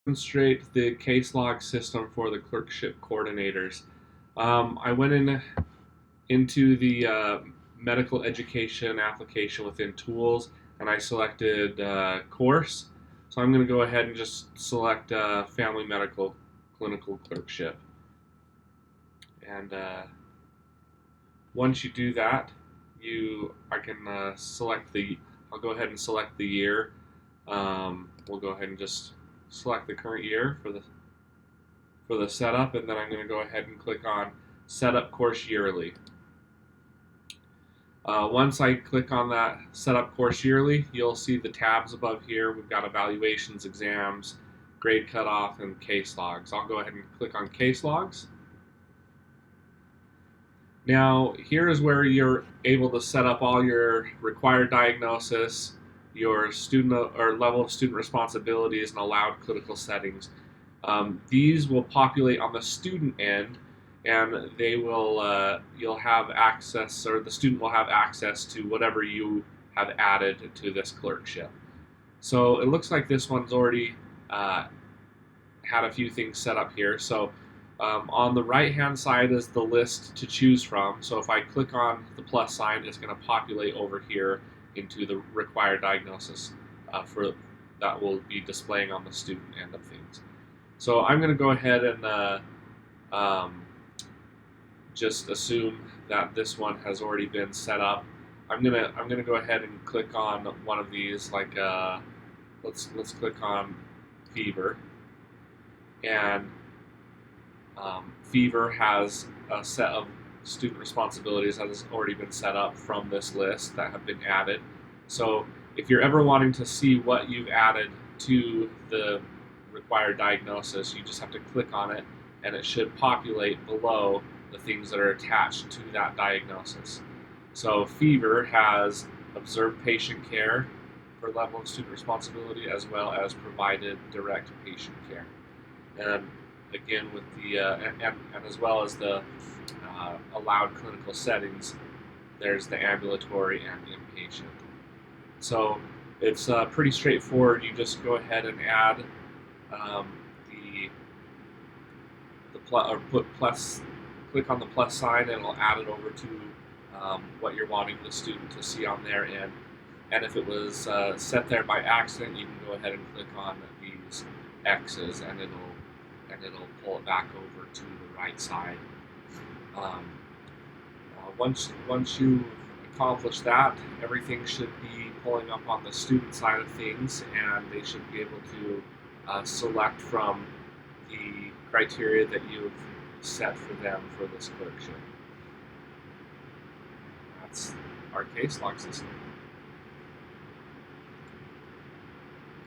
Demonstrate the case log system for the clerkship coordinators. I went into the medical education application within tools and I selected course. So I'm going to go ahead and just select family medical clinical clerkship. And once you do that, I can select I'll go ahead and select the year. We'll go ahead and just select the current year for the setup, and then I'm going to go ahead and click on Setup Course Yearly. Once I click on that Setup Course Yearly, you'll see the tabs above here. We've got evaluations, exams, grade cutoff, and case logs. I'll go ahead and click on case logs. Now, here is where you're able to set up all your required diagnosis, your student or level of student responsibilities, and allowed clinical settings. These will populate on the student end, and you'll have access, or the student will have access to whatever you have added to this clerkship. So it looks like this one's already had a few things set up here. So on the right hand side is the list to choose from. So if I click on the plus sign, it's going to populate over here into the required diagnosis that will be displaying on the student end of things. So I'm going to go ahead and just assume that this one has already been set up. I'm gonna go ahead and click on one of these, like let's click on fever, and fever has a set of student responsibilities that has already been set up from this list that have been added. So if you're ever wanting to see what you've added to the required diagnosis, you just have to click on it and it should populate below the things that are attached to that diagnosis. So fever has observed patient care for level of student responsibility, as well as provided direct patient care. And again, with the and as well as the allowed clinical settings, there's the ambulatory and inpatient. So it's pretty straightforward. You just go ahead and add click on the plus sign, and it'll add it over to what you're wanting the student to see on their end. And if it was set there by accident, you can go ahead and click on these X's, and it'll pull it back over to the right side. Once you accomplish that, everything should be pulling up on the student side of things, and they should be able to select from the criteria that you've set for them for this clerkship. That's our case log system.